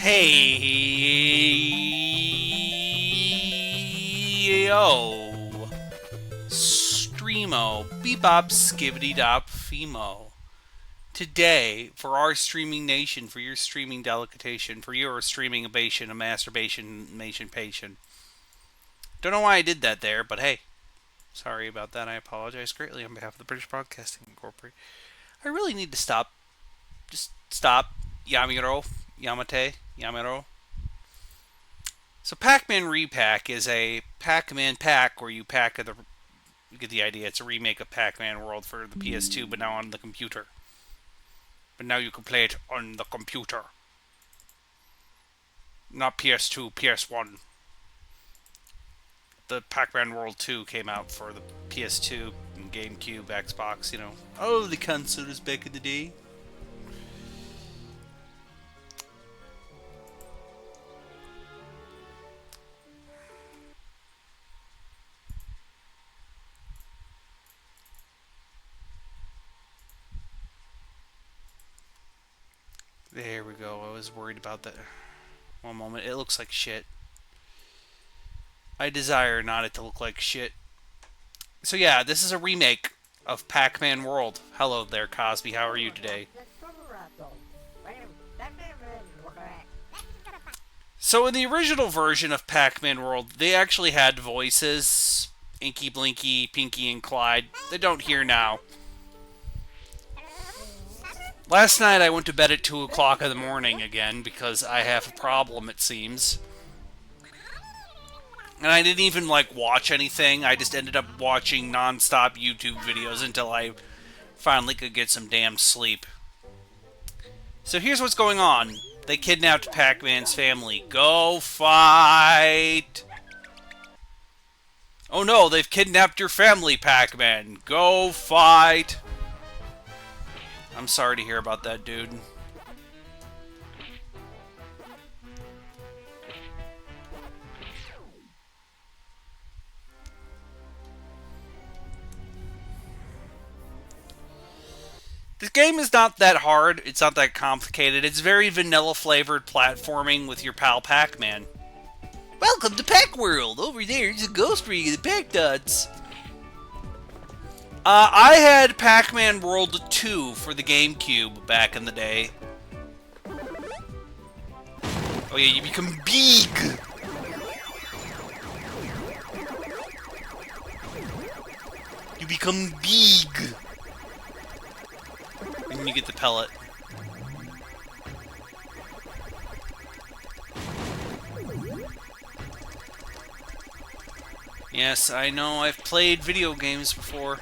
Hey, yo, Streamo, bebop, skibbity dop, femo. Today, for our streaming nation, for your streaming delicatation, for your streaming abation, a masturbation nation patient. Don't know why I did that there, but hey, sorry about that. I apologize greatly on behalf of the British Broadcasting Incorporated. I really need to stop. Just stop. Yamiro, Yamate, Yamiro. So Pacman Repac is a Pacman pack where you you get the idea. It's a remake of Pacman World for the PS2, but now on the computer. But now you can play it on the computer, not PS2, PS1. The Pacman World 2 came out for the PS2 and GameCube, Xbox. Oh, the consoles back in the day. There we go. I was worried about that. One moment. It looks like shit. I desire not it to look like shit. So yeah, this is a remake of Pac-Man World. Hello there, Cosby. How are you today? So in the original version of Pac-Man World, they actually had voices. Inky, Blinky, Pinky, and Clyde. They don't hear now. Last night I went to bed at 2 o'clock in the morning again because I have a problem, it seems. And I didn't even, watch anything. I just ended up watching non-stop YouTube videos until I finally could get some damn sleep. So here's what's going on. They kidnapped Pac-Man's family. Go fight! Oh no, they've kidnapped your family, Pac-Man. Go fight! I'm sorry to hear about that, dude. This game is not that hard. It's not that complicated. It's very vanilla-flavored platforming with your pal Pac-Man. Welcome to Pac World! Over there's a ghost ring of the Pac Dots. I had Pac-Man World 2 for the GameCube back in the day. Oh yeah, you become big! You become big! And you get the pellet. Yes, I know, I've played video games before.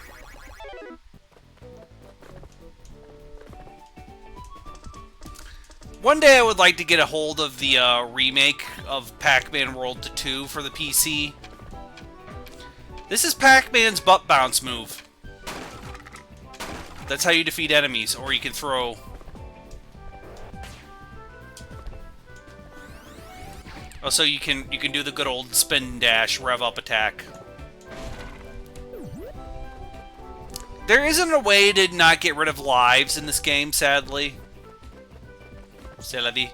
One day I would like to get a hold of the remake of Pac-Man World 2 for the PC. This is Pac-Man's butt bounce move. That's how you defeat enemies, or you can throw... Oh, so you can do the good old spin dash rev up attack. There isn't a way to not get rid of lives in this game, sadly. C'est la vie.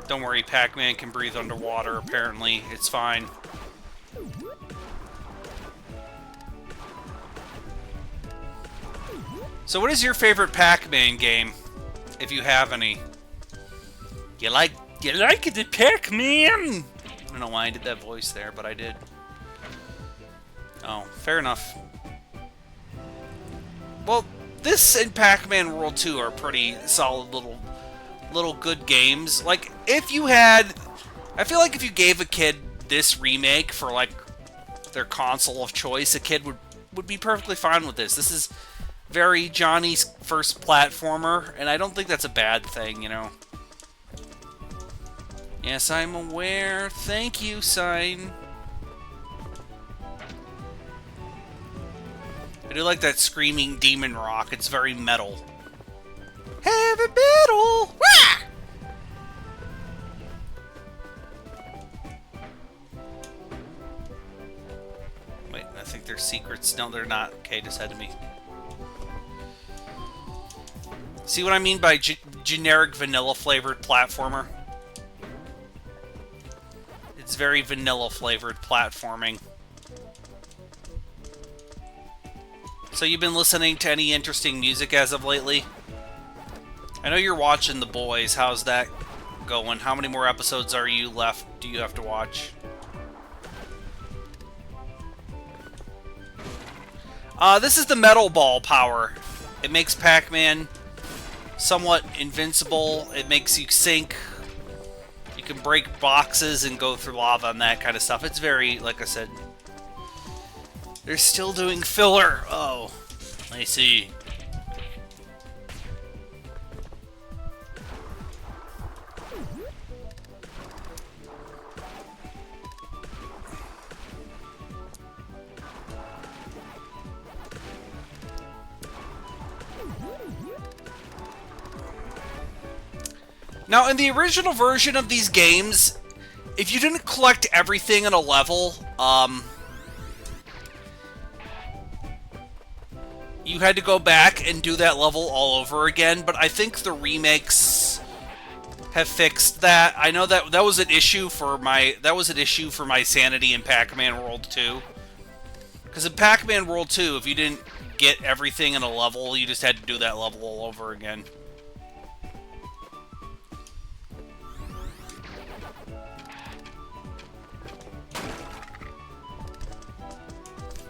Don't worry, Pac-Man can breathe underwater, apparently. It's fine. So what is your favorite Pac-Man game, if you have any? You like it, Pac-Man? I don't know why I did that voice there, but I did. Oh, fair enough. Well, this and Pac-Man World 2 are pretty solid little good games. Like, if you had... I feel like if you gave a kid this remake for, their console of choice, a kid would be perfectly fine with this. This is very Johnny's first platformer, and I don't think that's a bad thing, Yes, I'm aware. Thank you, sign. I do like that screaming demon rock. It's very metal. Heavy metal! Wah! Wait, I think they're secrets. No, they're not. Okay, just ahead of me. See what I mean by generic vanilla flavored platformer? It's very vanilla flavored platforming. So you've been listening to any interesting music as of lately? I know you're watching The Boys. How's that going? How many more episodes are you left? Do you have to watch? This is the metal ball power. It makes Pac-Man somewhat invincible. It makes you sink. You can break boxes and go through lava and that kind of stuff. It's very, like I said... They're still doing filler. Oh, I see. Now, in the original version of these games, if you didn't collect everything in a level, you had to go back and do that level all over again, but I think the remakes have fixed that. I know that was an issue for my sanity in Pac-Man World 2. Because in Pac-Man World 2, if you didn't get everything in a level, you just had to do that level all over again.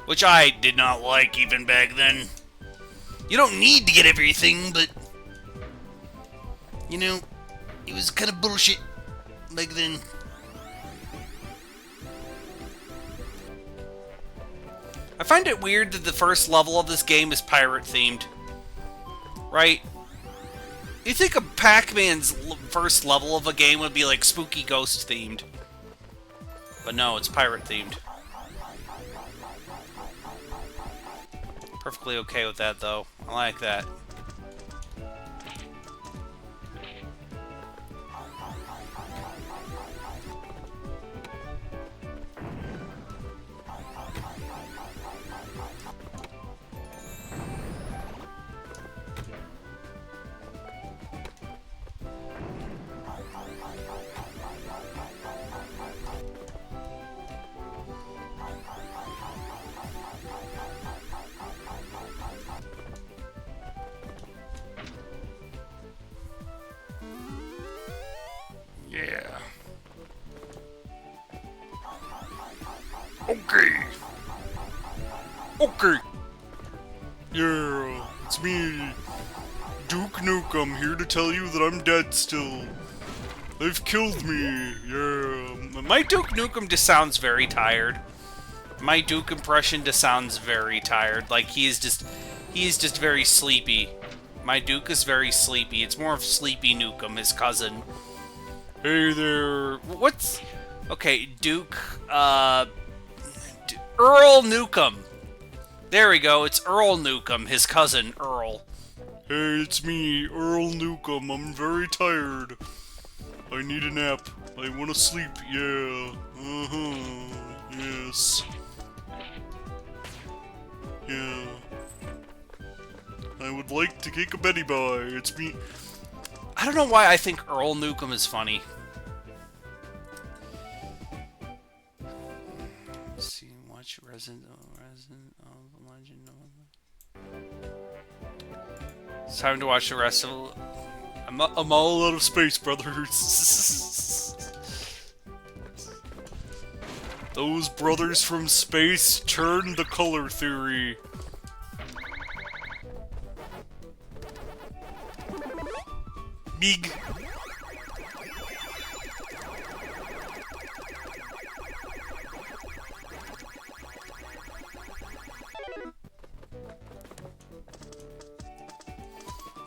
Which I did not like even back then. You don't need to get everything, but... You know, it was kind of bullshit back then. I find it weird that the first level of this game is pirate-themed. Right? You think a Pac-Man's first level of a game would be like spooky ghost-themed. But no, it's pirate-themed. Perfectly okay with that, though. I like that. Yeah. Okay. Okay. Yeah, it's me, Duke Nukem, here to tell you that I'm dead still. They've killed me. Yeah. My Duke Nukem just sounds very tired. My Duke impression just sounds very tired. Like he is just very sleepy. My Duke is very sleepy. It's more of Sleepy Nukem, his cousin. Hey there. What's... Okay, Duke, Earl Nukem. There we go. It's Earl Nukem, his cousin, Earl. Hey, it's me, Earl Nukem. I'm very tired. I need a nap. I want to sleep. Yeah. Uh-huh. Yes. Yeah. I would like to kick a Betty Bye. It's me... I don't know why I think Earl Nukem is funny. Let's see, watch Resident of the Legend of... It's time to watch the rest of... I'm all out of space, brothers. Those brothers from space turned the color theory. Big.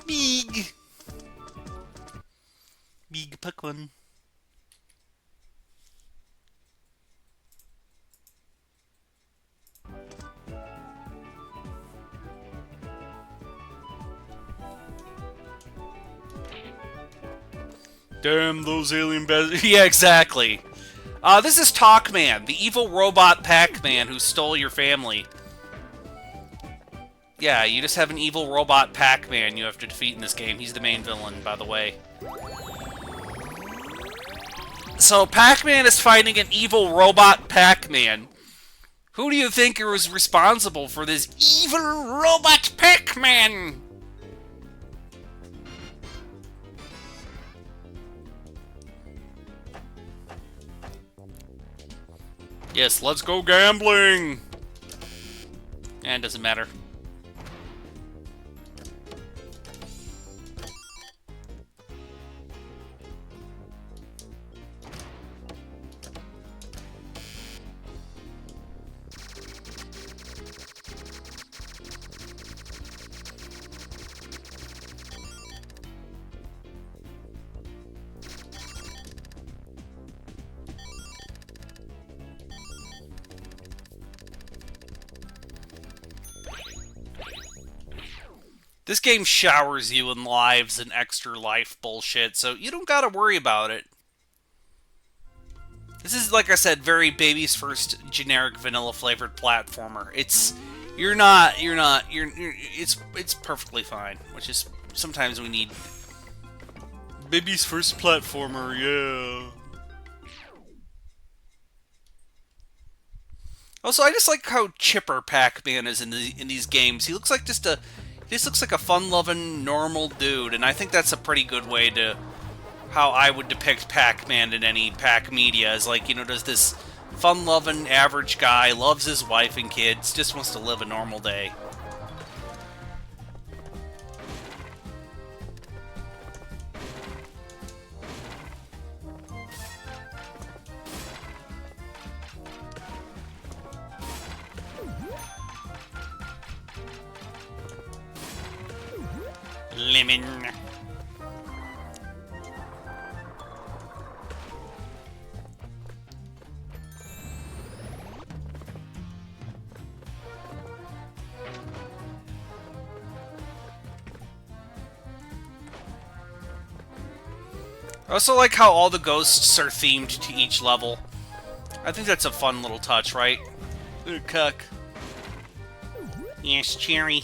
Big. Big Pacman. Damn those alien bastards. Yeah, exactly. This is Talkman, the evil robot Pac-Man who stole your family. Yeah, you just have an evil robot Pacman you have to defeat in this game. He's the main villain, by the way. So Pacman is fighting an evil robot Pacman. Who do you think was responsible for this evil robot Pacman? Yes, let's go gambling! And doesn't matter. This game showers you in lives and extra life bullshit, so you don't gotta worry about it. This is, like I said, very baby's first generic vanilla flavored platformer. It's it's perfectly fine, which is sometimes we need baby's first platformer, yeah. Also, I just like how chipper Pac-Man is in these games. He looks like he just looks like a fun-loving, normal dude, and I think that's a pretty good way to how I would depict Pac-Man in any Pac media. Is like, you know, does this fun-loving, average guy, loves his wife and kids, just wants to live a normal day. Lemon. I also like how all the ghosts are themed to each level. I think that's a fun little touch, right? Ooh, cuck. Yes, Cherry.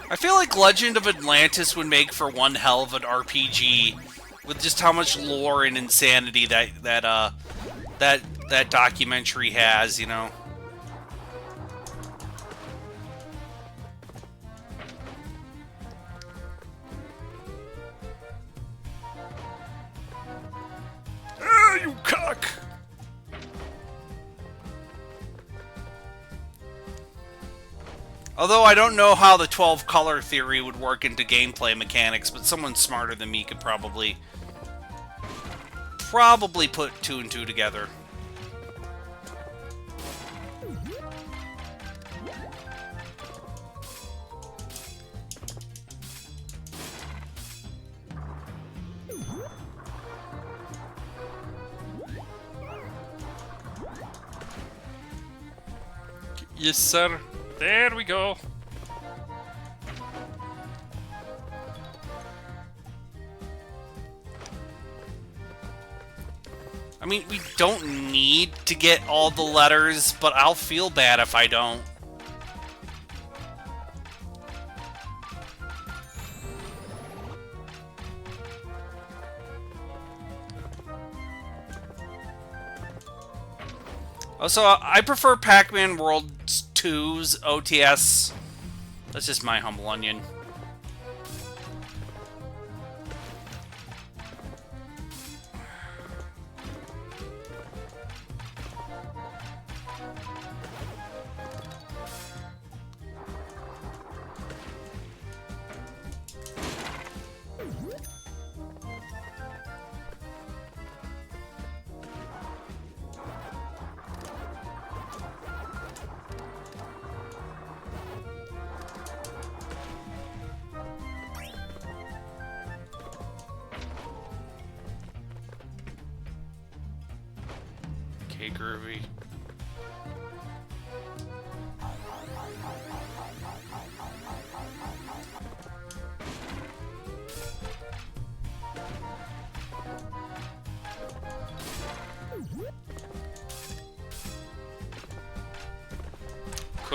I feel like Legend of Atlantis would make for one hell of an RPG, with just how much lore and insanity that documentary has, you know. Ah, you cock! Although I don't know how the 12 color theory would work into gameplay mechanics, but someone smarter than me could probably put two and two together. Yes, sir. There we go. I mean, we don't need to get all the letters, but I'll feel bad if I don't. Also, I prefer Pac-Man World 2's OTS. That's just my humble onion. Okay, groovy.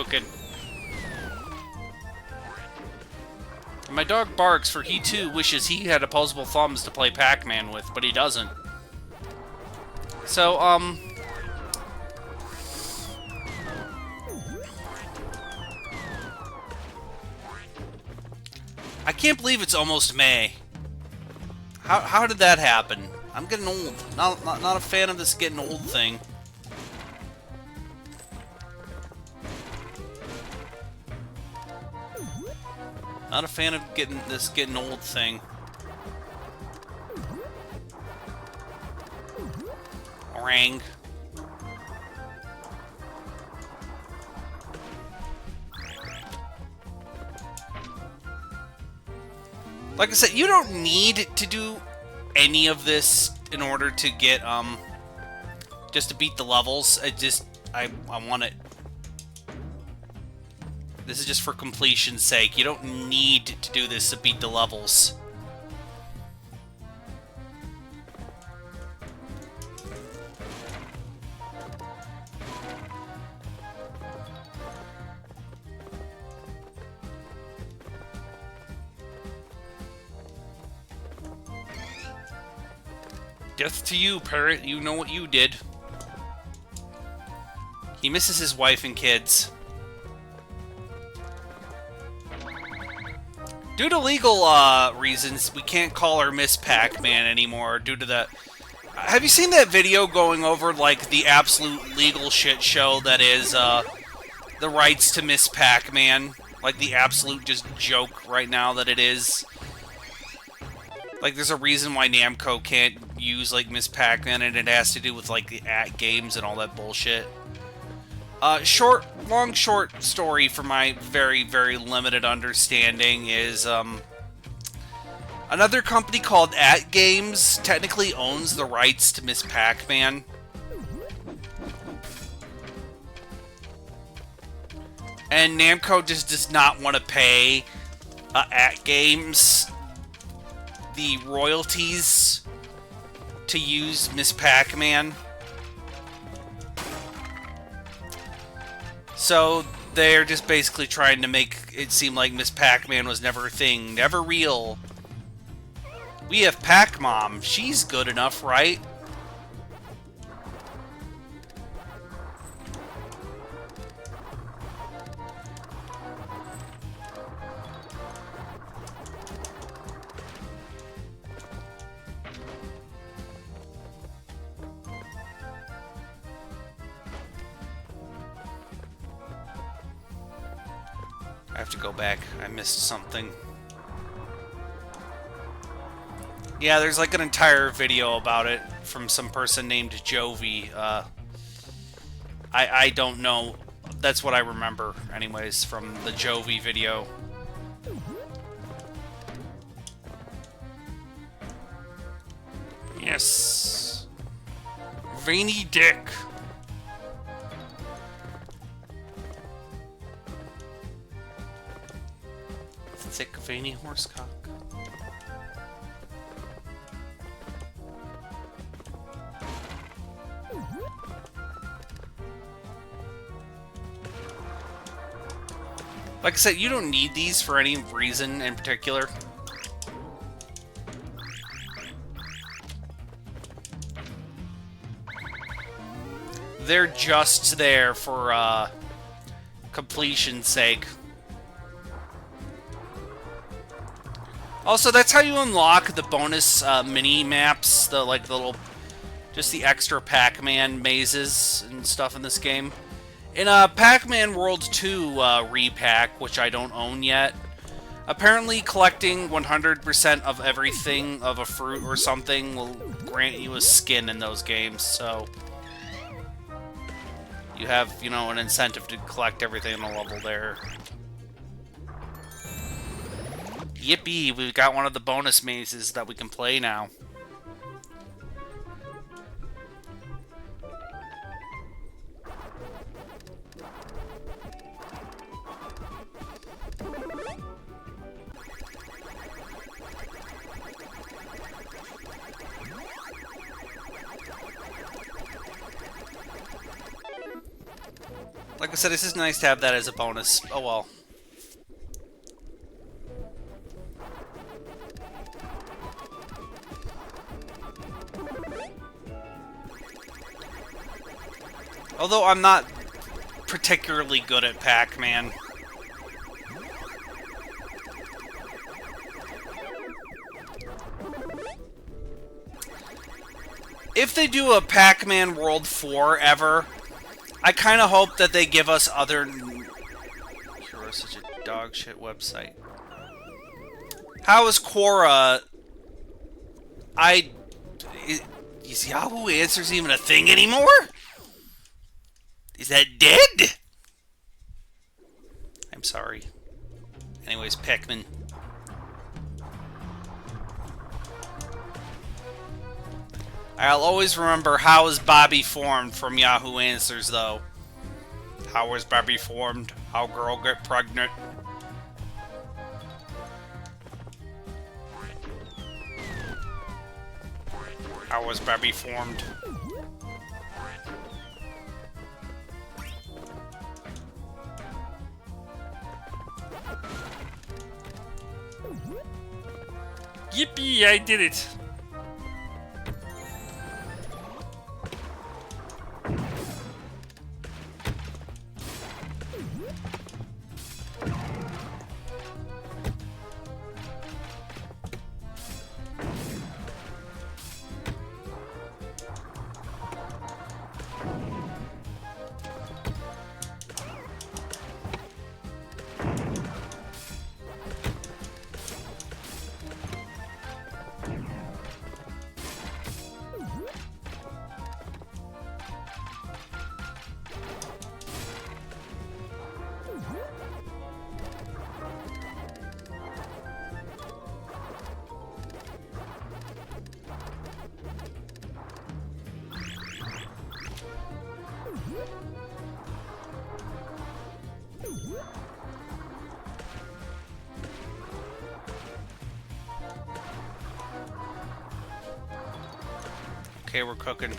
cooking. And my dog barks, for he too wishes he had opposable thumbs to play Pac-Man with, but he doesn't. So, I can't believe it's almost May. How did that happen? I'm getting old. Not a fan of this getting old thing. Not a fan of getting old thing. Orang. Like I said, you don't need to do any of this in order to get, just to beat the levels. I want it. This is just for completion's sake. You don't need to do this to beat the levels. Death to you, parrot. You know what you did. He misses his wife and kids. Due to legal reasons, we can't call her Miss Pac-Man anymore due to that. Have you seen that video going over, like, the absolute legal shit show that is the rights to Miss Pac-Man? Like, the absolute just joke right now that it is. Like, there's a reason why Namco can't use, like, Miss Pac-Man, and it has to do with, like, the games and all that bullshit. Long short story for my very, very limited understanding is, another company called @Games technically owns the rights to Miss Pac-Man. And Namco just does not want to pay, @Games the royalties to use Miss Pac-Man. So they're just basically trying to make it seem like Miss Pac-Man was never a thing, never real. We have Pac-Mom. She's good enough, right? I have to go back. I missed something. Yeah, there's like an entire video about it from some person named Jovi. I don't know. That's what I remember, anyways, from the Jovi video. Yes. Veiny dick. Thick, veiny horsecock. Like I said, you don't need these for any reason in particular. They're just there for completion's sake. Also, that's how you unlock the bonus mini-maps, the little, just the extra Pac-Man mazes and stuff in this game. In Pac-Man World 2 repack, which I don't own yet, apparently collecting 100% of everything of a fruit or something will grant you a skin in those games, so you have, you know, an incentive to collect everything in the level there. Yippee, we've got one of the bonus mazes that we can play now. Like I said, it's just nice to have that as a bonus. Oh well. Although I'm not particularly good at Pac-Man. If they do a Pac-Man World 4 ever, I kind of hope that they give us other... You're such a dog shit website. How is Quora... Is Yahoo Answers even a thing anymore? Is that dead? I'm sorry. Anyways, Pacman. I'll always remember how is Bobby formed from Yahoo Answers, though. How was Bobby formed? How girl get pregnant? How was Bobby formed? Yippee, I did it! Okay, we're cooking.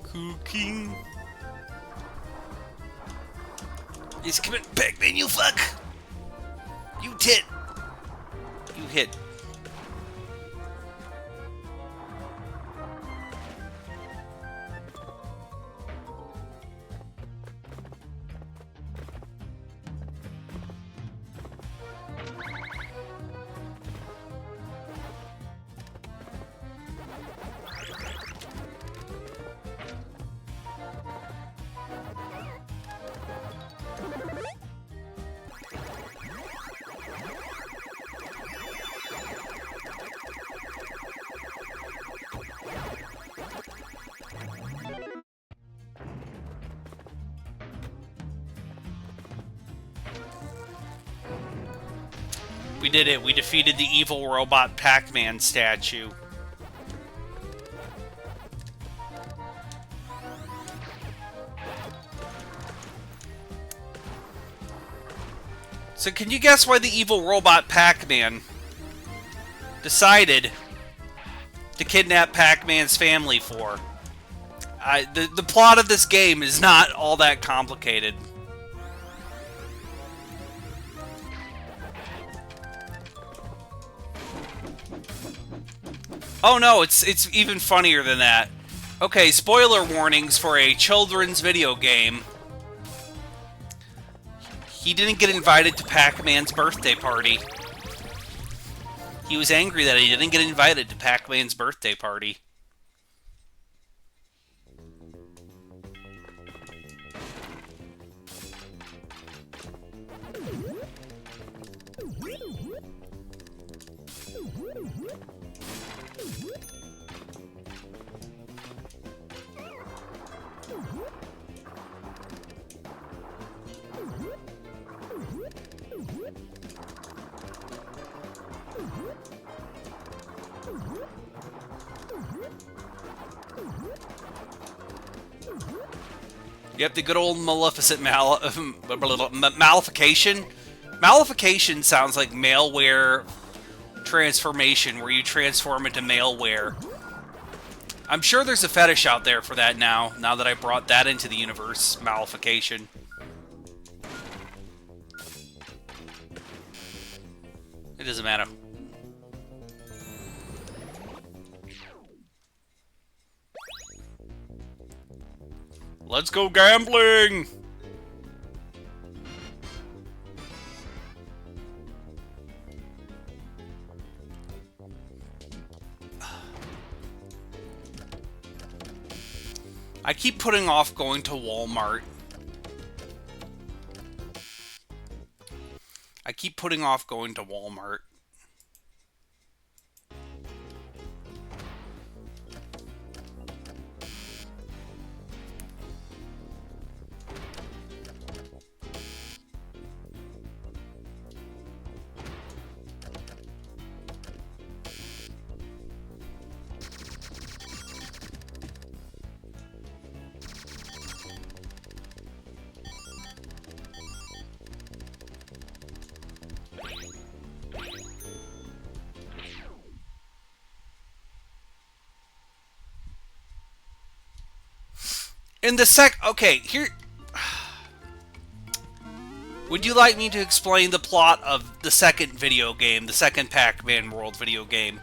Cooking. He's coming back, man, you fuck! You tit! You hit. We did it. We defeated the evil robot Pac-Man statue. So can you guess why the evil robot Pac-Man decided to kidnap Pac-Man's family for? The plot of this game is not all that complicated. Oh no, it's even funnier than that. Okay, spoiler warnings for a children's video game. He didn't get invited to Pac-Man's birthday party. He was angry that he didn't get invited to Pac-Man's birthday party. Yep, the good old Maleficent Malification. Malification sounds like malware transformation, where you transform into malware. I'm sure there's a fetish out there for that now that I brought that into the universe. Malification. It doesn't matter. Let's go gambling! I keep putting off going to Walmart. I keep putting off going to Walmart. In the okay, here... Would you like me to explain the plot of the second video game, the second Pac-Man World video game?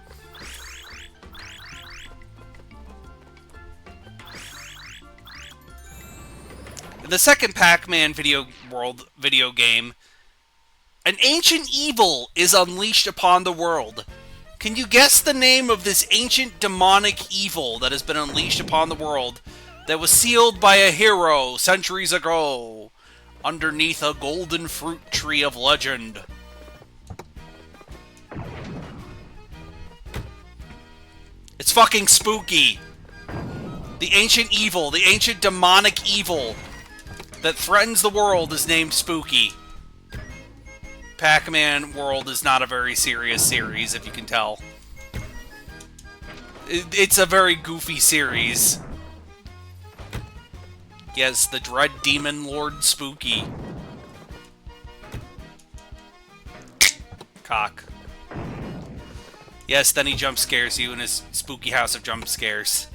In the second Pac-Man World video game, an ancient evil is unleashed upon the world. Can you guess the name of this ancient demonic evil that has been unleashed upon the world that was sealed by a hero centuries ago underneath a golden fruit tree of legend? It's fucking spooky. The ancient evil, the ancient demonic evil that threatens the world is named Spooky. Pac-Man World is not a very serious series, if you can tell. It's a very goofy series. Yes, the Dread Demon Lord Spooky. Cock. Yes, then he jump scares you in his spooky house of jump scares.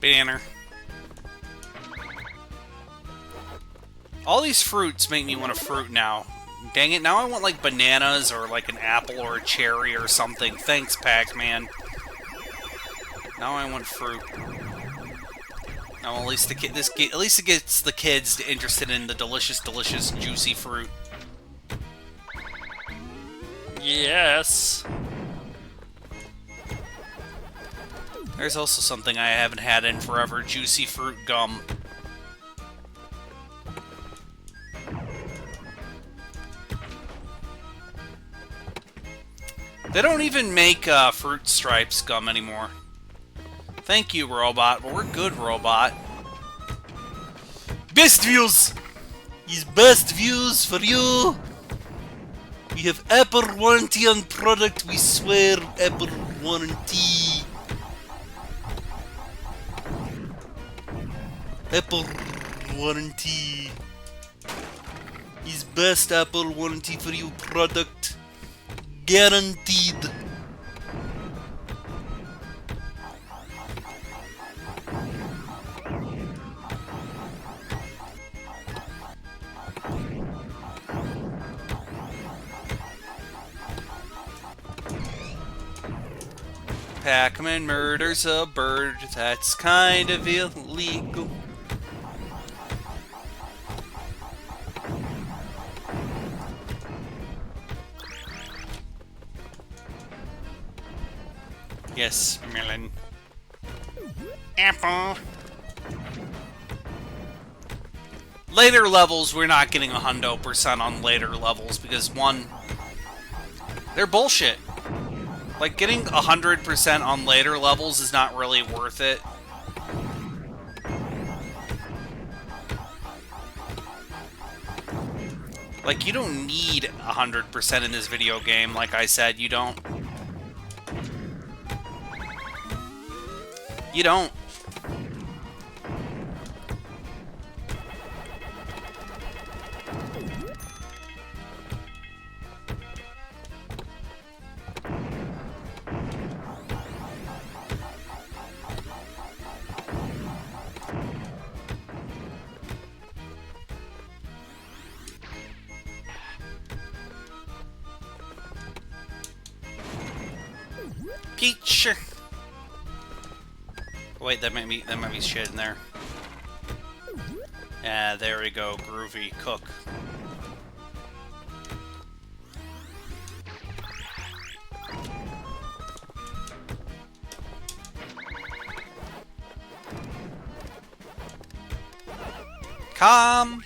Banner. All these fruits make me want a fruit now. Dang it, now I want like bananas or like an apple or a cherry or something. Thanks, Pac-Man. Now I want fruit. Now at least at least it gets the kids interested in the delicious, delicious, juicy fruit. Yes. There's also something I haven't had in forever, juicy fruit gum. They don't even make Fruit Stripes gum anymore. Thank you, robot, but we're good, robot. Best views! Is best views for you! We have Apple warranty on product, we swear Apple warranty. Apple warranty is best Apple warranty for you product, guaranteed. Pacman murders a bird, that's kind of illegal. Yes, melon. Apple. Later levels, we're not getting 100% on later levels because, one, they're bullshit. Like, getting 100% on later levels is not really worth it. Like, you don't need 100% in this video game, like I said, you don't. You don't. Peach. Wait, that might be shit in there. Yeah, there we go. Groovy. Cook. Come.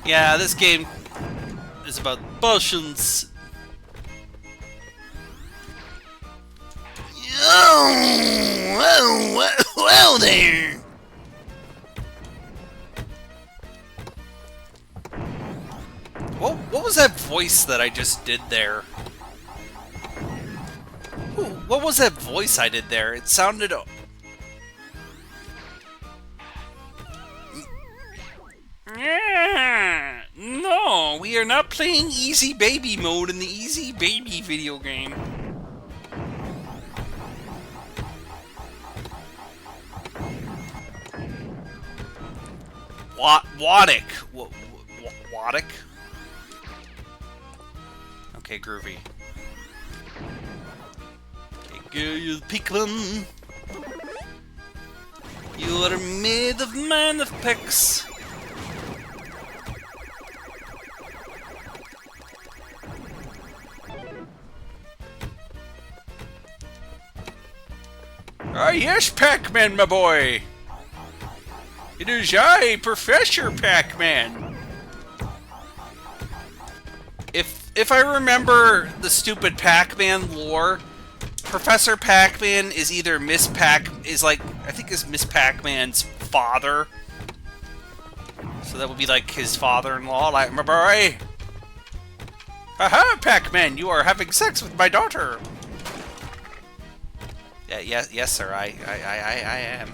Yeah, this game is about potions. Well there. What was that voice that I just did there? What was that voice I did there? It sounded... No, we are not playing Easy Baby mode in the Easy Baby video game. Waddick. Waddick? Okay, groovy. Okay, good, Pacman. You are made of man of picks. Ah, yes, Pacman, my boy! It is I, Professor Pacman! If I remember the stupid Pacman lore, Professor Pacman is either I think is Miss Pacman's father. So that would be like his father-in-law, like, my boy! Haha, Pacman, you are having sex with my daughter! Yeah, yes, sir. I am.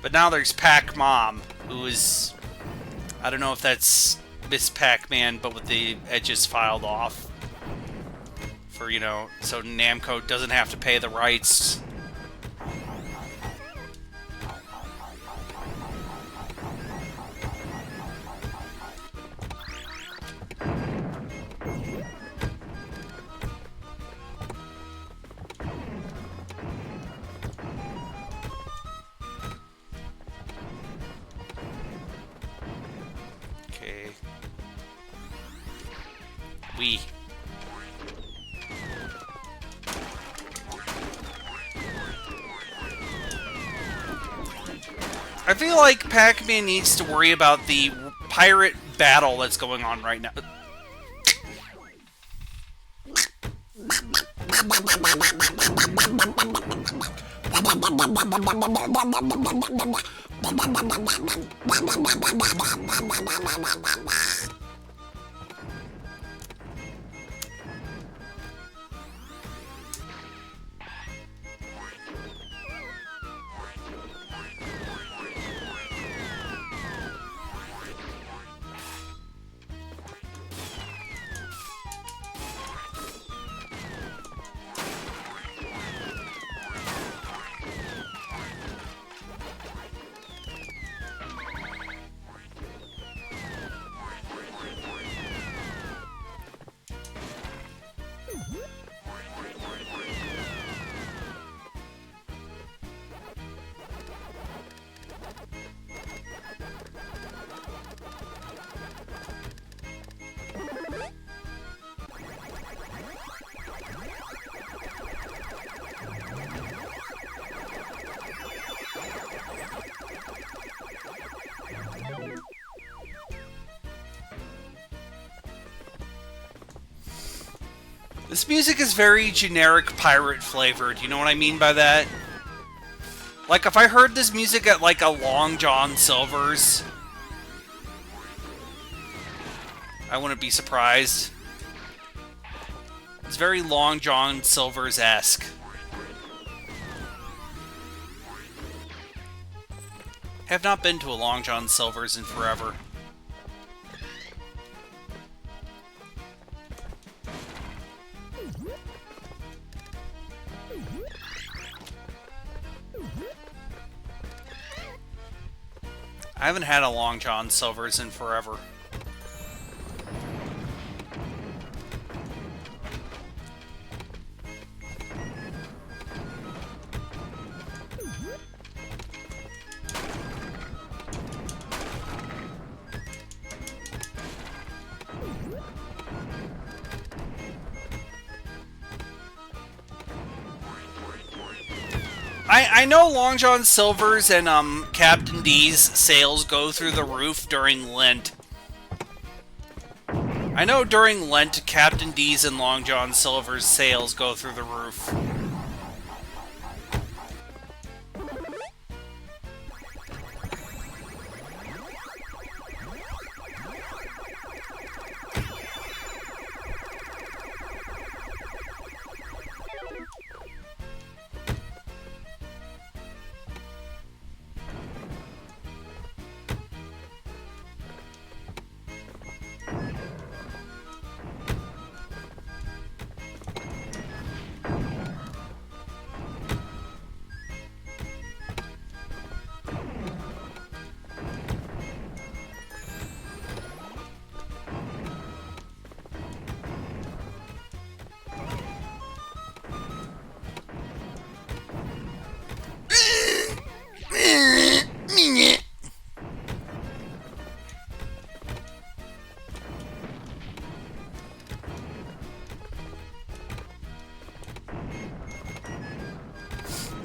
But now there's Pac-Mom, who is... I don't know if that's Miss Pacman, but with the edges filed off. For, you know, so Namco doesn't have to pay the rights. I feel like Pac-Man needs to worry about the pirate battle that's going on right now. This music is very generic pirate flavored. You know what I mean by that? Like, if I heard this music at, like, a Long John Silver's, I wouldn't be surprised. It's very Long John Silver's-esque. Have not been to a Long John Silver's in forever. I haven't had a Long John Silver's in forever. I know Long John Silver's and Captain D's sales go through the roof during Lent. I know during Lent, Captain D's and Long John Silver's sales go through the roof.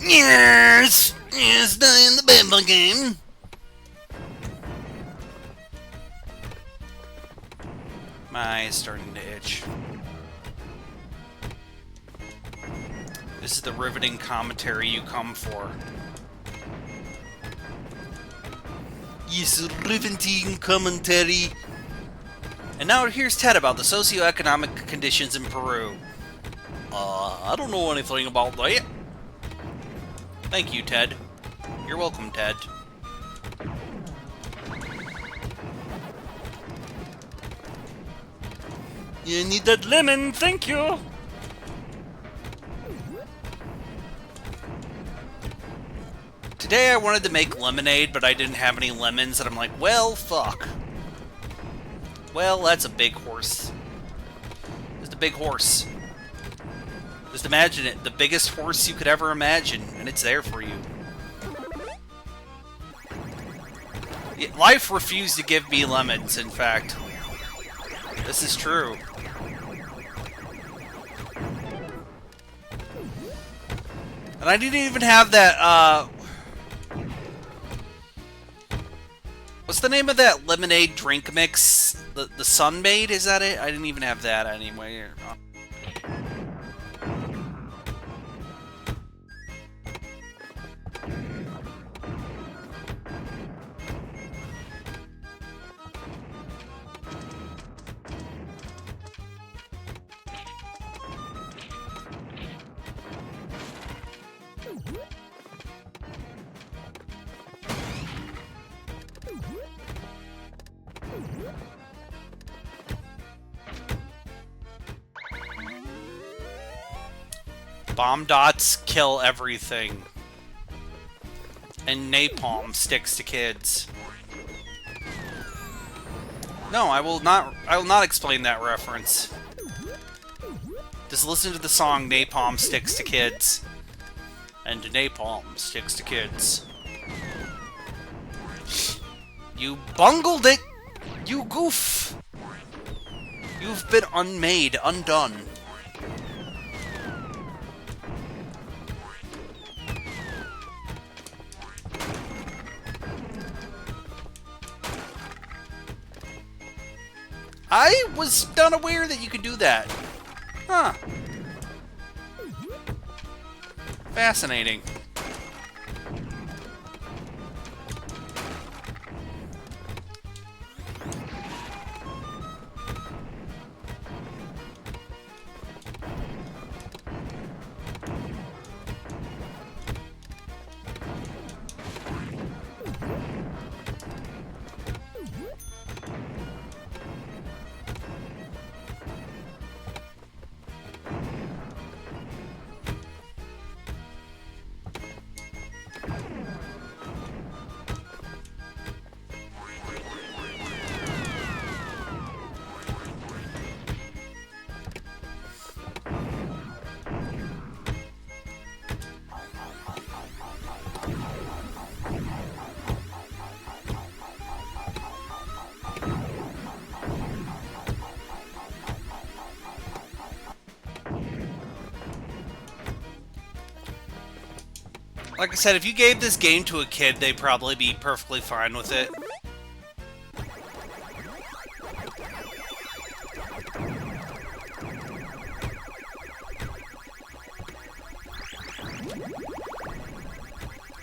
Yes! Yes, die in the baseball game. My eye's starting to itch. This is the riveting commentary you come for. Yes, riveting commentary. And now here's Ted about the socioeconomic conditions in Peru. I don't know anything about that. Thank you, Ted. You're welcome, Ted. You need that lemon, thank you! Today I wanted to make lemonade, but I didn't have any lemons, and I'm like, well, fuck. Well, that's a big horse. Just a big horse. Just imagine it, the biggest horse you could ever imagine, and it's there for you. Life refused to give me lemons, in fact. This is true. And I didn't even have that, what's the name of that lemonade drink mix? The Sunmaid, is that it? I didn't even have that anyway. Bomb dots kill everything. And napalm sticks to kids. No, I will not explain that reference. Just listen to the song Napalm Sticks to Kids. And napalm sticks to kids. You bungled it! You goof! You've been unmade, undone. I was unaware that you could do that. Huh. Fascinating. Like I said, if you gave this game to a kid, they'd probably be perfectly fine with it.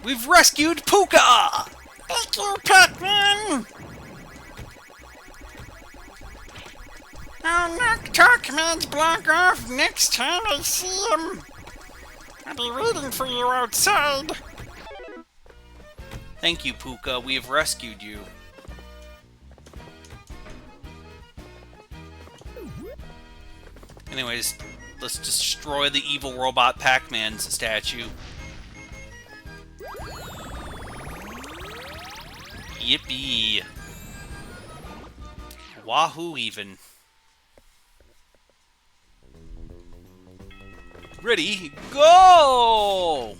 We've rescued Puka! Thank you, Pacman! I'll knock Pacman's block off next time I see him. I'll be waiting for you outside. Thank you, Puka. We have rescued you. Anyways, let's destroy the evil robot Pacman's statue. Yippee. Wahoo even. Ready, go!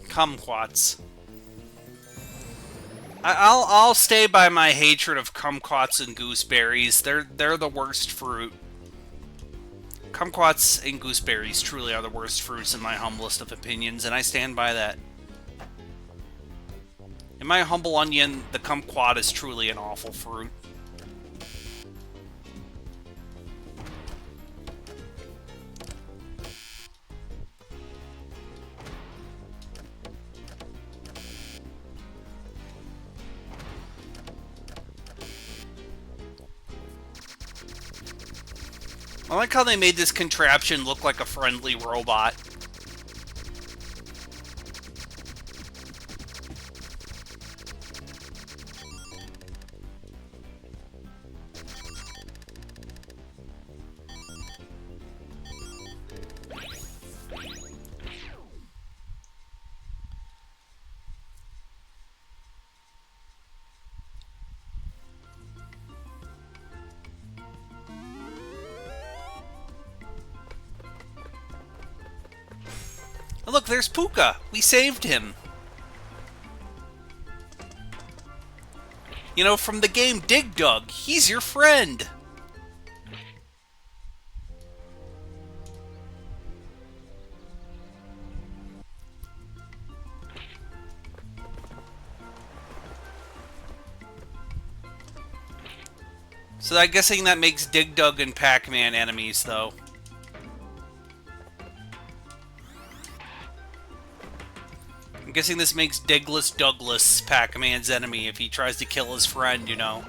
Kumquats. I'll stay by my hatred of kumquats and gooseberries. They're the worst fruit. Kumquats and gooseberries truly are the worst fruits in my humblest of opinions, and I stand by that. In my humble onion, the kumquat is truly an awful fruit. I like how they made this contraption look like a friendly robot. Oh, look, there's Puka. We saved him. You know, from the game Dig Dug, he's your friend. So I'm guessing that makes Dig Dug and Pacman enemies, though. I'm guessing this makes Digless Douglas Pacman's enemy if he tries to kill his friend, you know.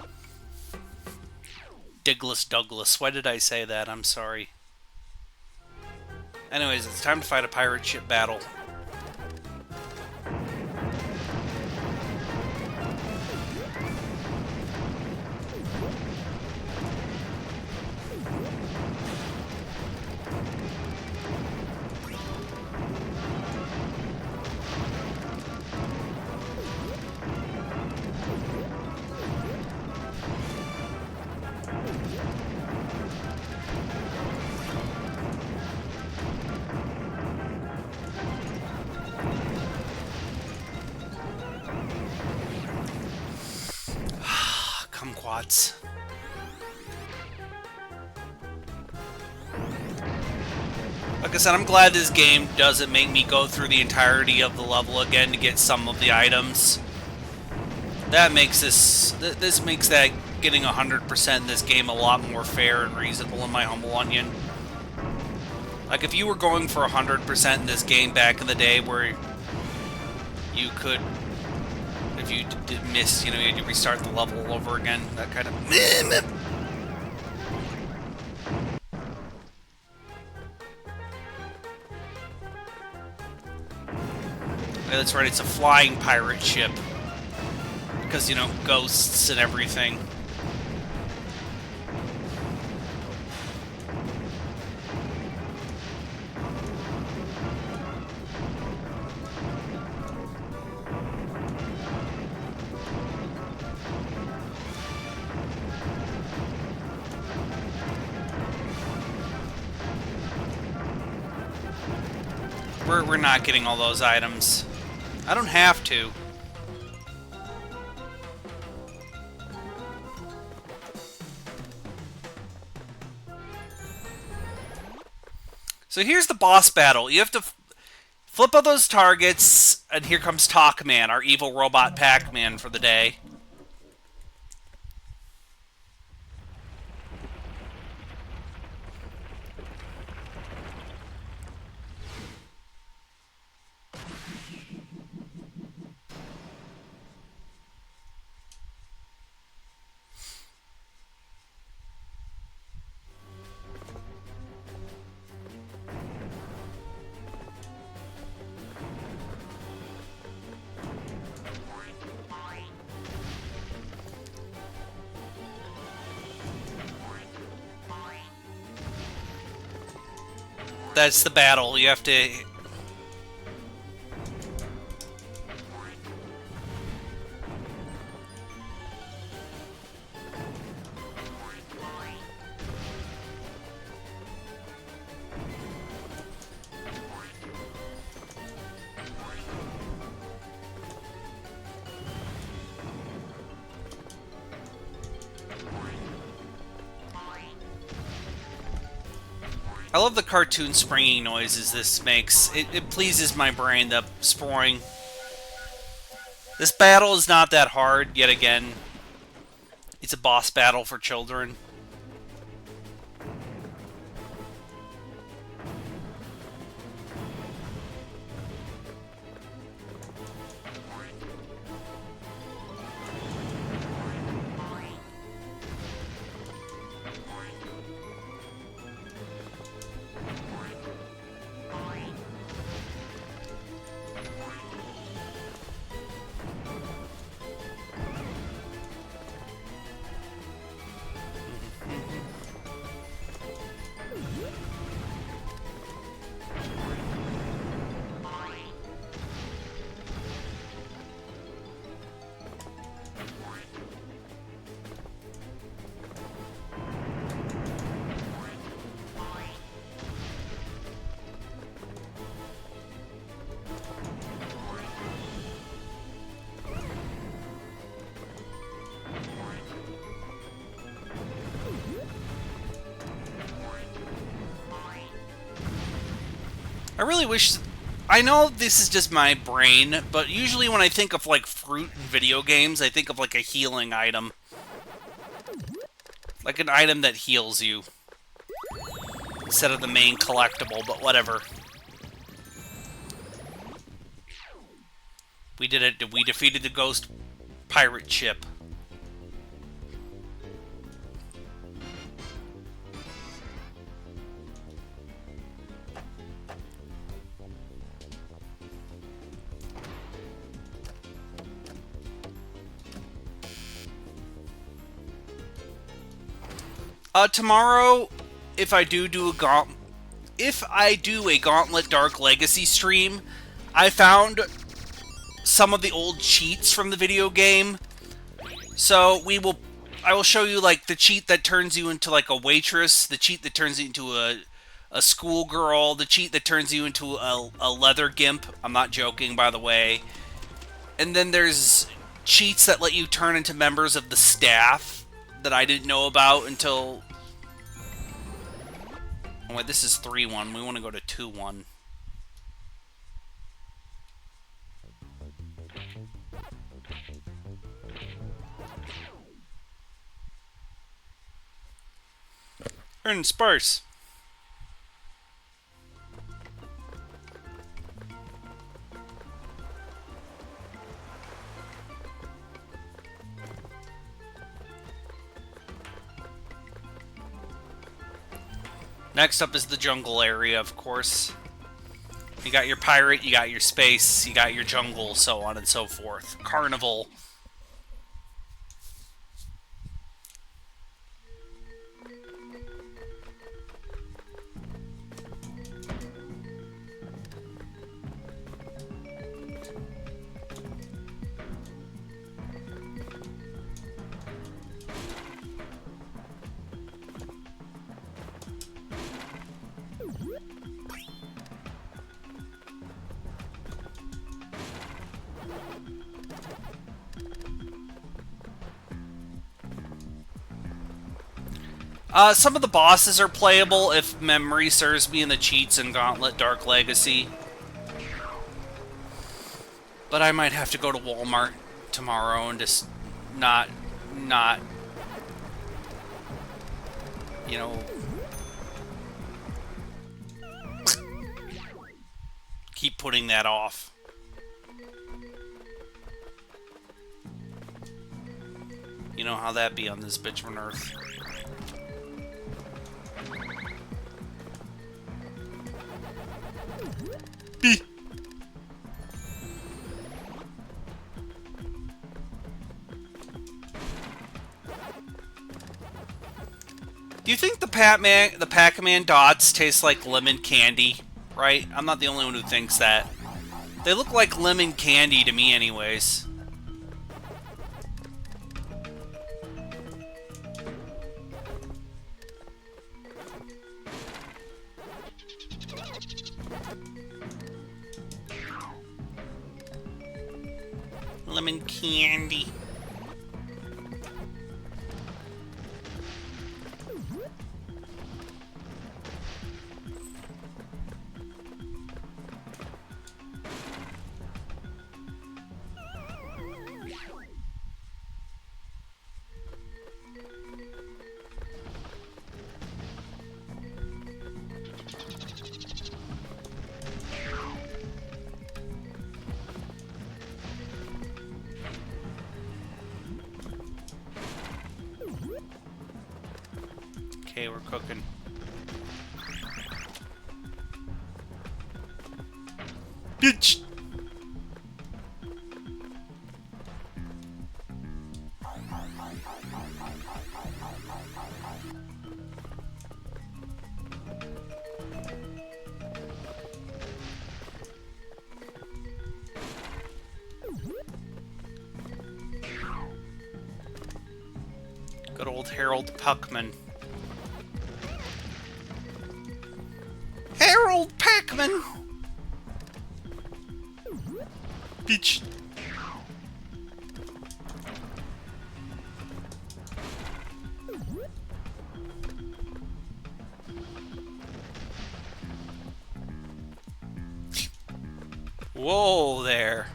Digless Douglas. Why did I say that? I'm sorry. Anyways, it's time to fight a pirate ship battle. kumquats. Like I said, I'm glad this game doesn't make me go through the entirety of the level again to get some of the items. That makes this makes that getting 100% in this game a lot more fair and reasonable, in my humble onion. Like, if you were going for 100% in this game back in the day, where you could, if you did miss, you know, you had to restart the level all over again, that kind of... Yeah, that's right, it's a flying pirate ship. Because, you know, ghosts and everything. We're not getting all those items. I don't have to. So here's the boss battle. You have to flip all those targets, and here comes Pacman, our evil robot Pacman for the day. That's the battle. You have to... I love the cartoon springing noises this makes. It pleases my brain, the sporing. This battle is not that hard, yet again. It's a boss battle for children. I really wish... I know this is just my brain, but usually when I think of, like, fruit in video games, I think of, like, a healing item. Like an item that heals you. Instead of the main collectible, but whatever. We did it. We defeated the ghost pirate ship. Tomorrow, if I do a Gauntlet Dark Legacy stream, I found some of the old cheats from the video game. So I will show you, like, the cheat that turns you into, like, a waitress, the cheat that turns you into a schoolgirl, the cheat that turns you into a leather gimp. I'm not joking, by the way. And then there's cheats that let you turn into members of the staff. that I didn't know about until... Oh, wait, this is 3-1. We want to go to 2-1. Earn sparse. Next up is the jungle area, of course. You got your pirate, you got your space, you got your jungle, so on and so forth. Carnival. Some of the bosses are playable if memory serves me in the cheats in Gauntlet Dark Legacy. But I might have to go to Walmart tomorrow and just not, you know, keep putting that off. You know how that be on this bitch from Earth. B. Do you think the Pacman dots taste like lemon candy? Right? I'm not the only one who thinks that. They look like lemon candy to me anyways. Lemon candy. Okay, we're cooking. Bitch! Good old Harold Pacman. Harold Pacman! Bitch. Whoa there.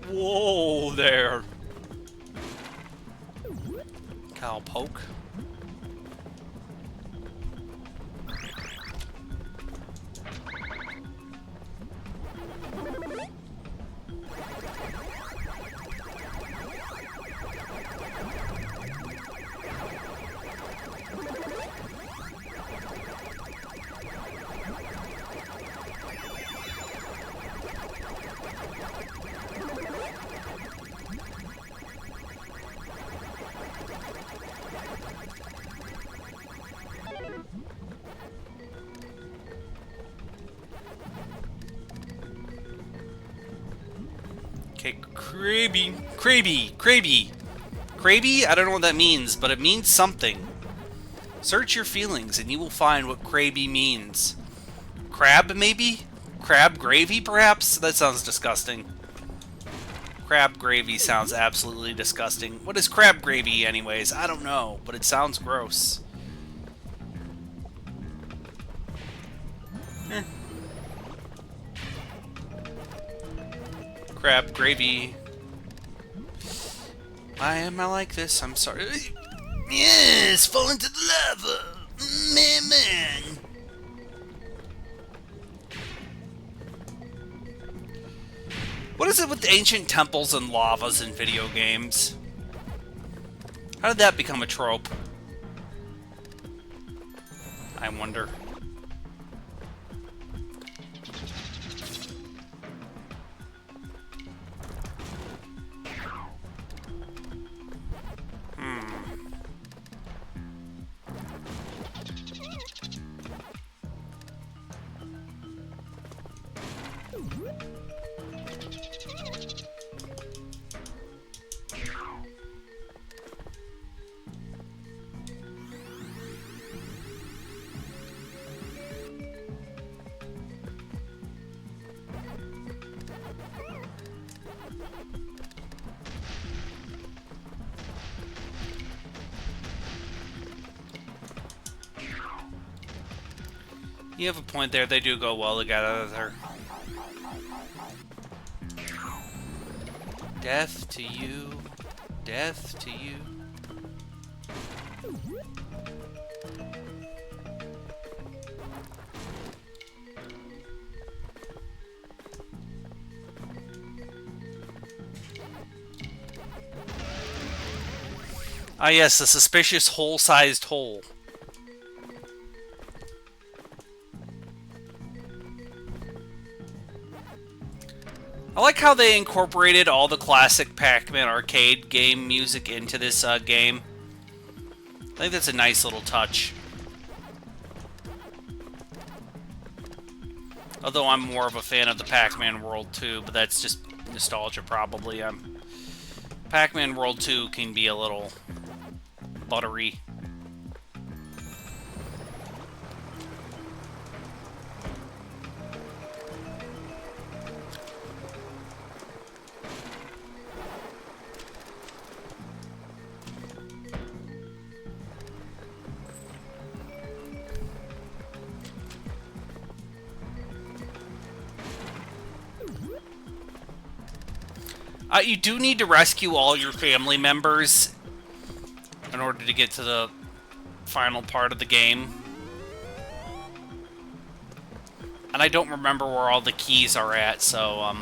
Whoa there. Cowpoke. Okay, Krabby. Krabby, I don't know what that means, but it means something. Search your feelings and you will find what Krabby means. Crab, maybe? Crab gravy, perhaps? That sounds disgusting. Crab gravy sounds absolutely disgusting. What is crab gravy, anyways? I don't know, but it sounds gross. Crab gravy. Why am I like this? I'm sorry. Yes, fall into the lava. Man. What is it with ancient temples and lavas in video games? How did that become a trope? I wonder. You have a point there. They do go well together. Death to you. Death to you. Ah yes, the suspicious hole-sized hole. I like how they incorporated all the classic Pac-Man arcade game music into this game. I think that's a nice little touch. Although I'm more of a fan of the Pac-Man World 2, but that's just nostalgia probably. Pac-Man World 2 can be a little buttery. You do need to rescue all your family members in order to get to the final part of the game. And I don't remember where all the keys are at, so,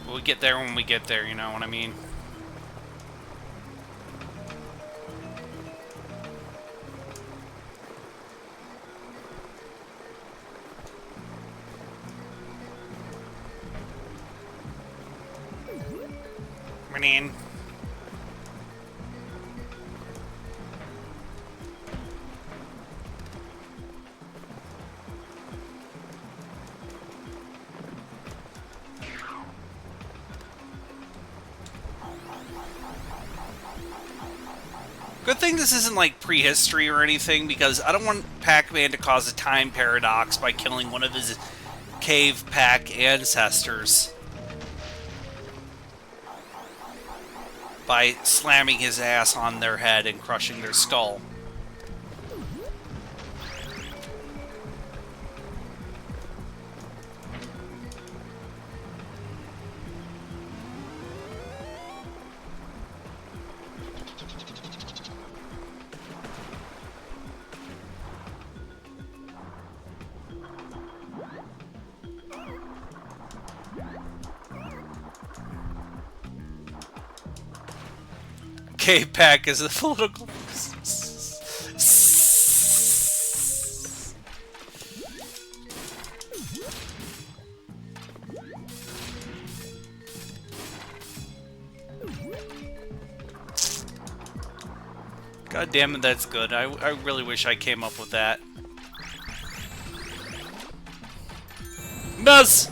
we'll get there when we get there, you know what I mean? In. Good thing this isn't like prehistory or anything, because I don't want Pac-Man to cause a time paradox by killing one of his cave pack ancestors by slamming his ass on their head and crushing their skull. cave pack is a political. God damn it, that's good. I really wish I came up with that. Buzz!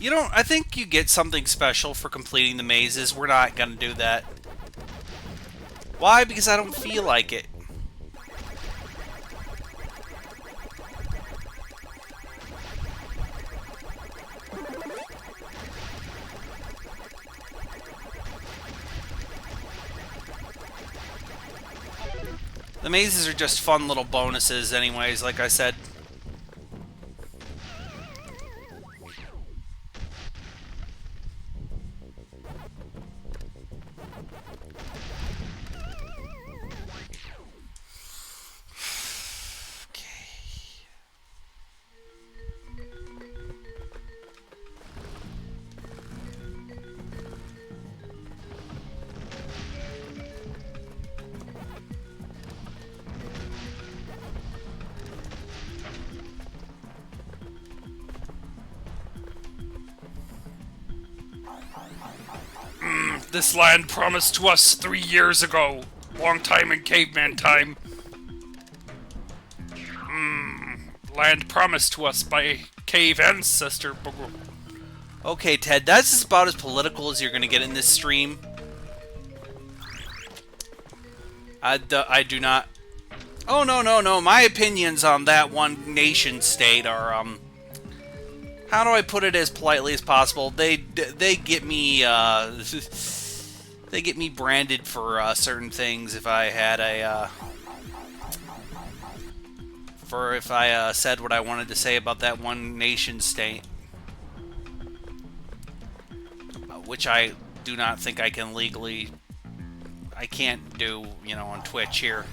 You don't. I think you get something special for completing the mazes. We're not gonna do that. Why? Because I don't feel like it. The mazes are just fun little bonuses anyways, like I said. This land promised to us 3 years ago. Long time in caveman time. Land promised to us by cave ancestor. Okay, Ted, that's about as political as you're going to get in this stream. I do not... Oh, no. My opinions on that one nation state are, how do I put it as politely as possible? They get me, they get me branded for certain things if I had a, if I said what I wanted to say about that one nation state. Which I do not think I can legally... I can't do, you know, on Twitch here.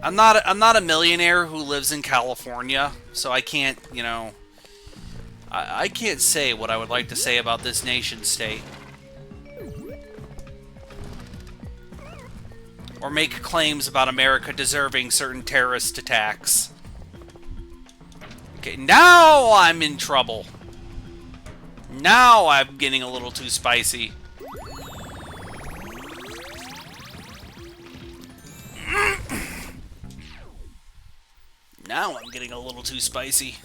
I'm not a millionaire who lives in California, so I can't, you know... I can't say what I would like to say about this nation state. Or make claims about America deserving certain terrorist attacks. Okay, now I'm in trouble. Now I'm getting a little too spicy. Now I'm getting a little too spicy.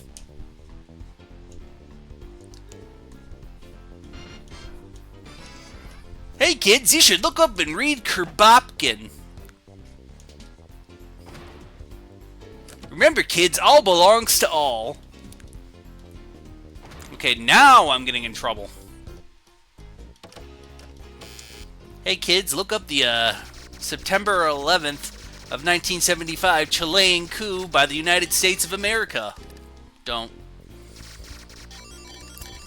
Hey kids, you should look up and read Kerbopkin. Remember kids, all belongs to all. Okay, now I'm getting in trouble. Hey kids, look up the September 11th of 1975 Chilean coup by the United States of America. Don't.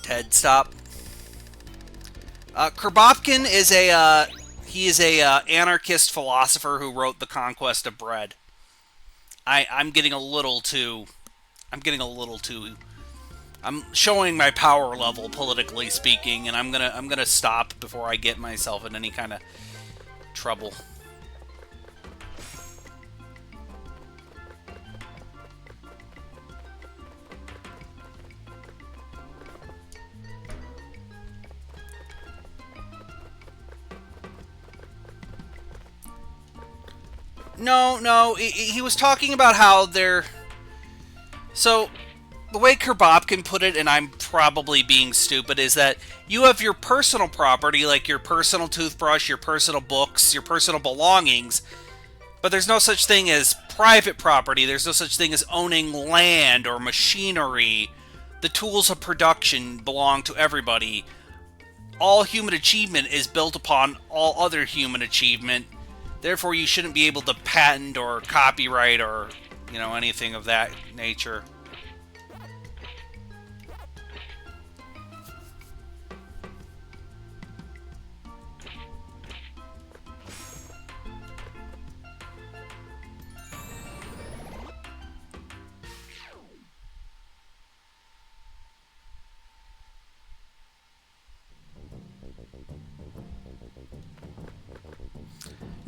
Ted, stop. Kerbopkin is he is a anarchist philosopher who wrote The Conquest of Bread. I'm getting a little too... I'm showing my power level, politically speaking, and I'm gonna stop before I get myself in any kind of trouble. No, he was talking about how they're... So, the way Kerbopkin put it, and I'm probably being stupid, is that you have your personal property, like your personal toothbrush, your personal books, your personal belongings, but there's no such thing as private property, there's no such thing as owning land or machinery. The tools of production belong to everybody. All human achievement is built upon all other human achievement. Therefore, you shouldn't be able to patent or copyright or, you know, anything of that nature.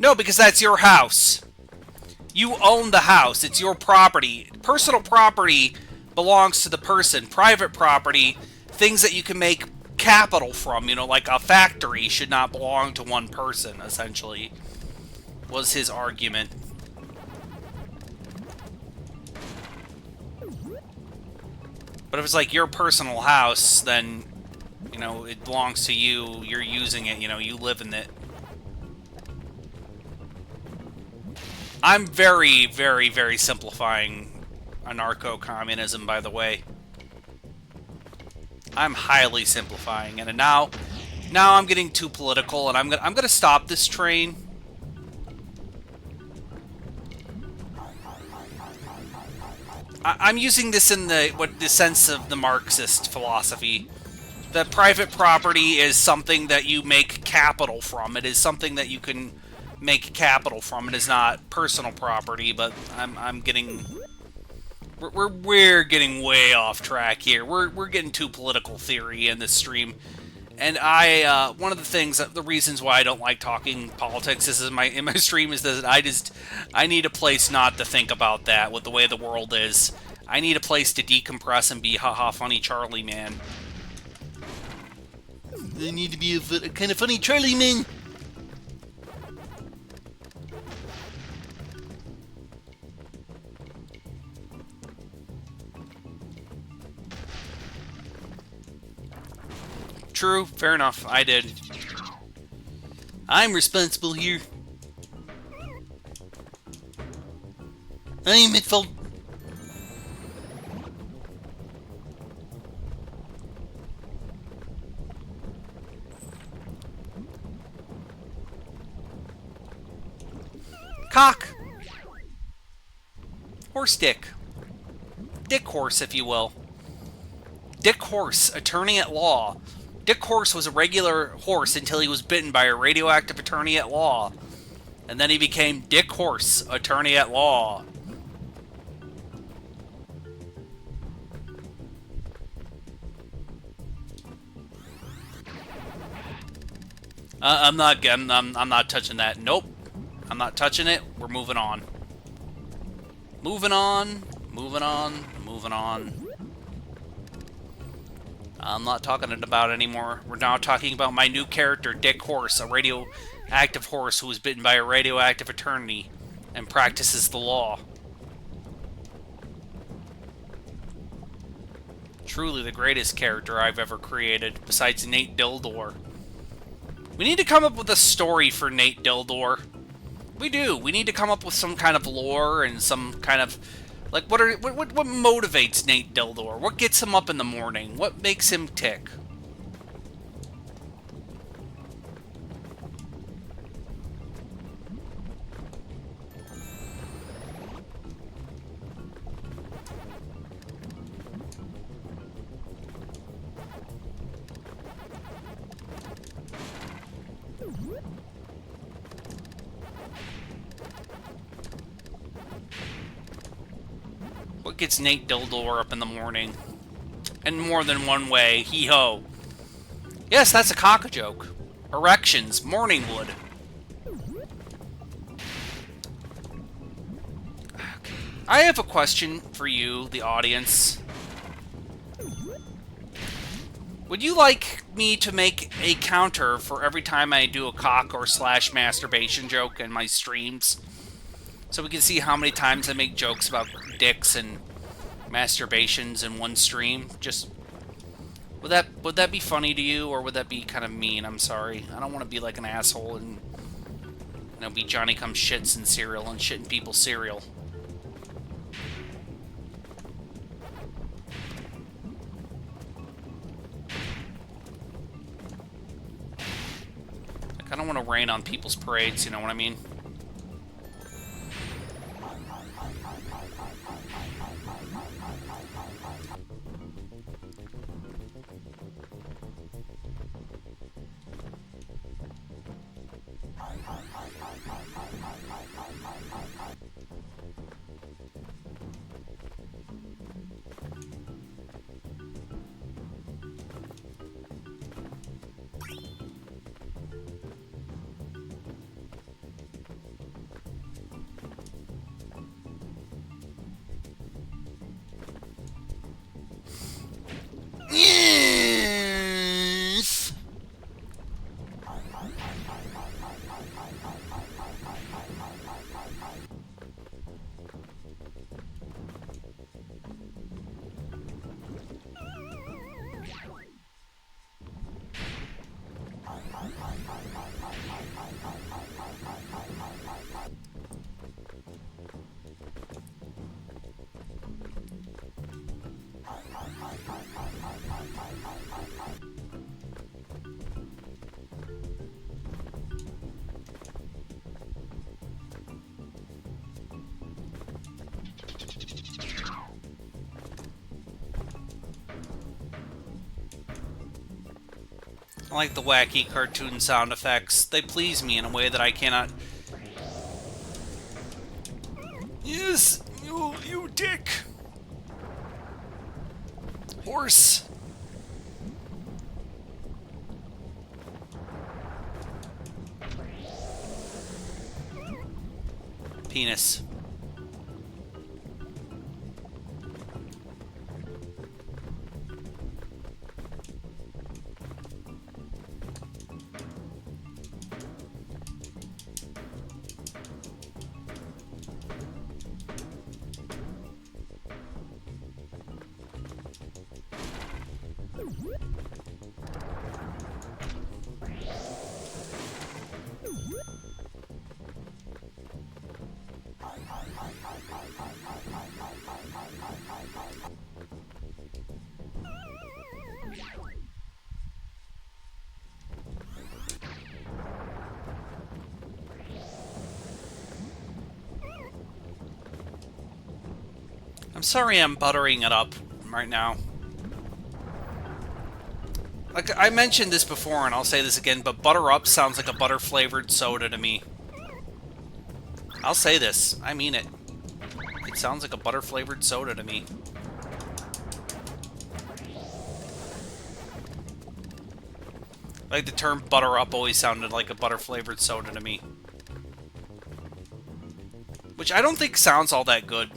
No, because that's your house. You own the house. It's your property. Personal property belongs to the person. Private property, things that you can make capital from, you know, like a factory, should not belong to one person, essentially, was his argument. But if it's like your personal house, then, you know, it belongs to you, you're using it, you know, you live in it. I'm very, very, very simplifying anarcho-communism, by the way. I'm highly simplifying, and now I'm getting too political, and I'm gonna stop this train. I'm using this in the sense of the Marxist philosophy. That private property is something that you make capital from. It is something that you can make capital from. It is not personal property, but I'm getting... We're getting way off track here. We're getting too political theory in this stream. And one of the things, the reasons why I don't like talking politics in my stream is that I need a place not to think about that with the way the world is. I need a place to decompress and be haha funny Charlie man. I need to be a kind of funny Charlie man. True, fair enough, I did. I'm responsible here. I'm at fault. Cock. Horse dick. Dick horse, if you will. Dick Horse, attorney at law. Dick Horse was a regular horse until he was bitten by a radioactive attorney at law. And then he became Dick Horse, attorney at law. I'm not touching that. Nope. I'm not touching it. We're moving on. Moving on. Moving on. Moving on. I'm not talking about it anymore. We're now talking about my new character, Dick Horse, a radioactive horse who was bitten by a radioactive attorney and practices the law. Truly the greatest character I've ever created, besides Nate Dildor. We need to come up with a story for Nate Dildor. We do. We need to come up with some kind of lore and some kind of... Like, what motivates Nate Dildor? What gets him up in the morning? What makes him tick? What gets Nate Dildor up in the morning? In more than one way. Hee-ho. Yes, that's a cock joke. Erections. Morning wood. I have a question for you, the audience. Would you like me to make a counter for every time I do a cock or / masturbation joke in my streams? So we can see how many times I make jokes about dicks and masturbations in one stream. Just would that be funny to you, or would that be kind of mean? I'm sorry. I don't want to be like an asshole and, you know, be Johnny Come Shits in cereal and shit in people's cereal. Like, I don't want to rain on people's parades, you know what I mean? I like the wacky cartoon sound effects. They please me in a way that I cannot... Yes, you dick! Horse! Penis. I'm sorry I'm buttering it up right now. Like, I mentioned this before, and I'll say this again, but butter up sounds like a butter-flavored soda to me. I'll say this. I mean it. It sounds like a butter-flavored soda to me. Like, the term butter up always sounded like a butter-flavored soda to me. Which I don't think sounds all that good,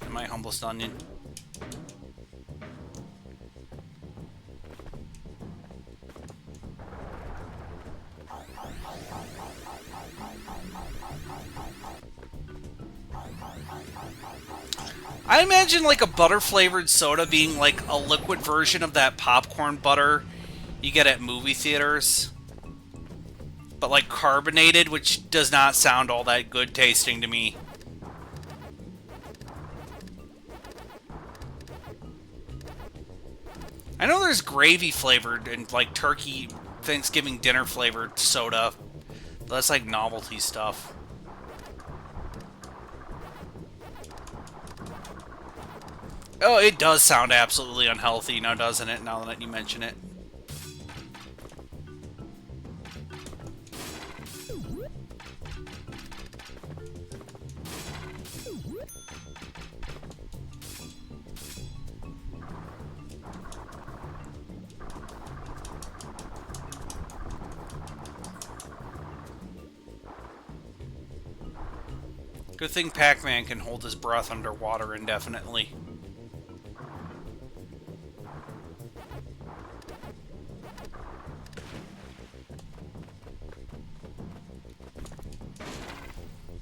in my humblest onion. I imagine like a butter-flavored soda being like a liquid version of that popcorn butter you get at movie theaters. But like carbonated, which does not sound all that good tasting to me. I know there's gravy flavored and like turkey Thanksgiving dinner flavored soda. But that's like novelty stuff. Oh, it does sound absolutely unhealthy now, doesn't it? Now that you mention it. Good thing Pacman can hold his breath underwater indefinitely.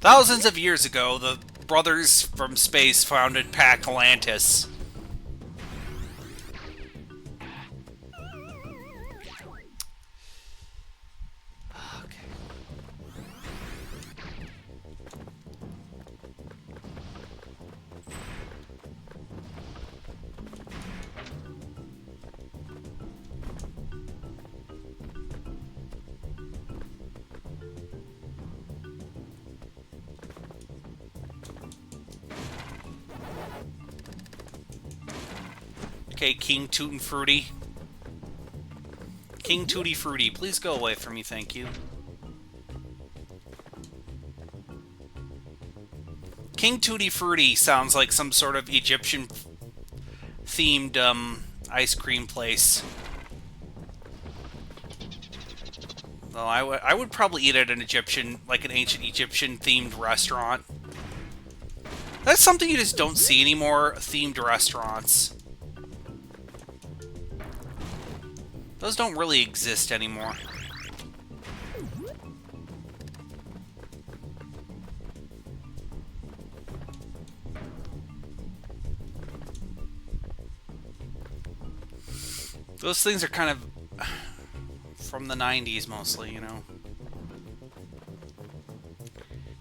Thousands of years ago, the brothers from space founded Pac-Atlantis. Okay, King Tootin' Fruity. King Tutti Fruity, please go away from me, thank you. King Tutti Fruity sounds like some sort of Egyptian-themed ice cream place. Well, I would probably eat at an ancient Egyptian-themed restaurant. That's something you just don't see anymore, themed restaurants. Those don't really exist anymore. Those things are kind of from the 90s mostly, you know.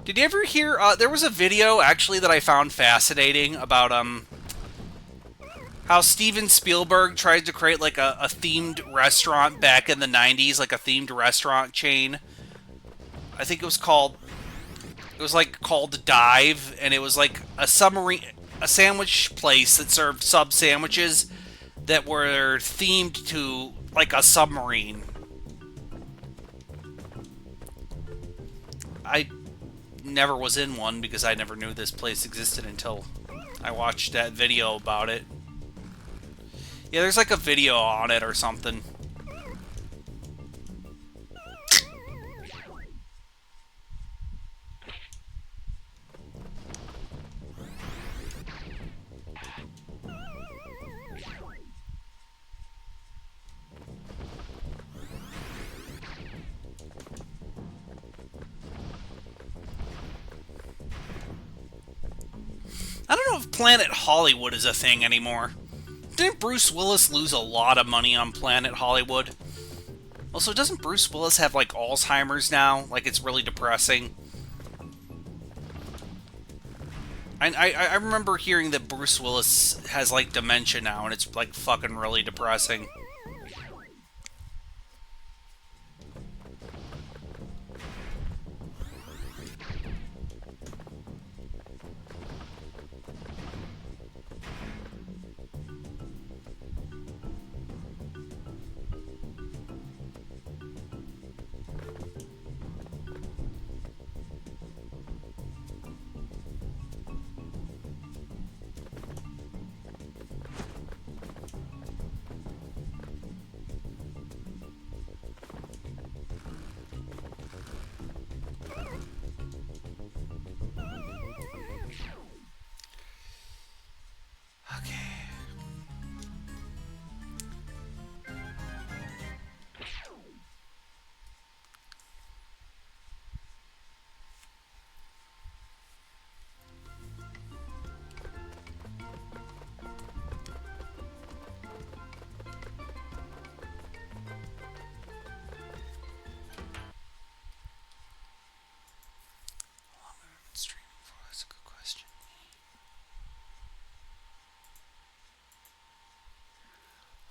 Did you ever hear, there was a video actually that I found fascinating about, how Steven Spielberg tried to create like a themed restaurant back in the 90s, like a themed restaurant chain. I think it was called Dive, and it was like a sandwich place that served sub sandwiches that were themed to like a submarine. I never was in one because I never knew this place existed until I watched that video about it. Yeah, there's like a video on it or something. I don't know if Planet Hollywood is a thing anymore. Didn't Bruce Willis lose a lot of money on Planet Hollywood? Also, doesn't Bruce Willis have, like, Alzheimer's now? Like, it's really depressing. I remember hearing that Bruce Willis has, like, dementia now, and it's, like, fucking really depressing.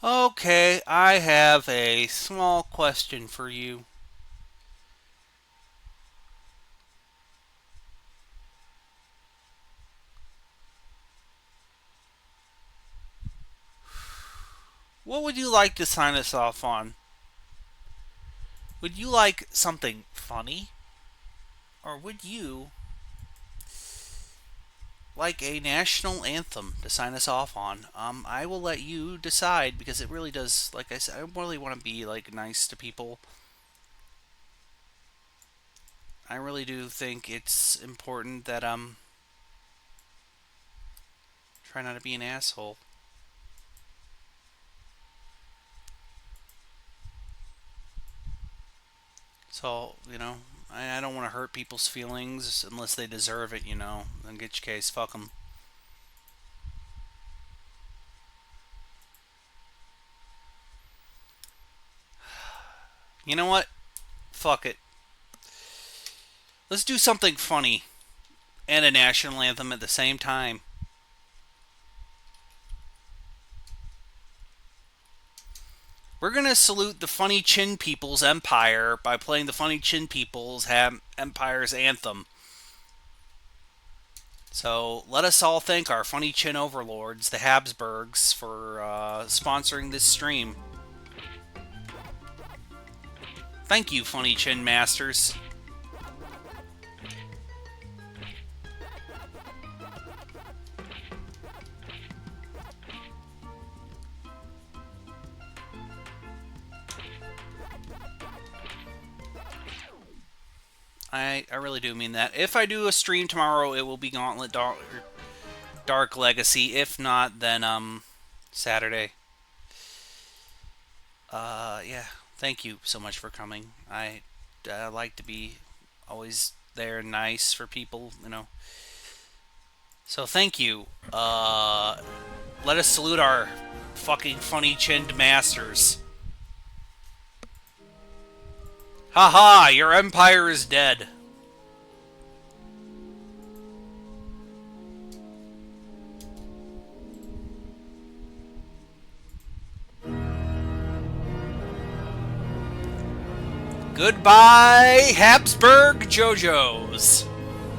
Okay, I have a small question for you. What would you like to sign us off on? Would you like something funny? Or would you like a national anthem to sign us off on? I will let you decide because it really does, like I said, I really want to be like nice to people. I really do think it's important that try not to be an asshole. So, I don't want to hurt people's feelings unless they deserve it, Then get your case, fuck them. You know what? Fuck it. Let's do something funny and a national anthem at the same time. We're going to salute the Funny Chin People's Empire by playing the Funny Chin People's Empire's anthem. So let us all thank our Funny Chin overlords, the Habsburgs, for sponsoring this stream. Thank you, Funny Chin Masters. I really do mean that. If I do a stream tomorrow, it will be Gauntlet Dark Legacy. If not, then Saturday. Yeah. Thank you so much for coming. I like to be always there and nice for people, So thank you. Let us salute our fucking funny-chinned masters. Haha, your empire is dead. Goodbye, Habsburg JoJo's.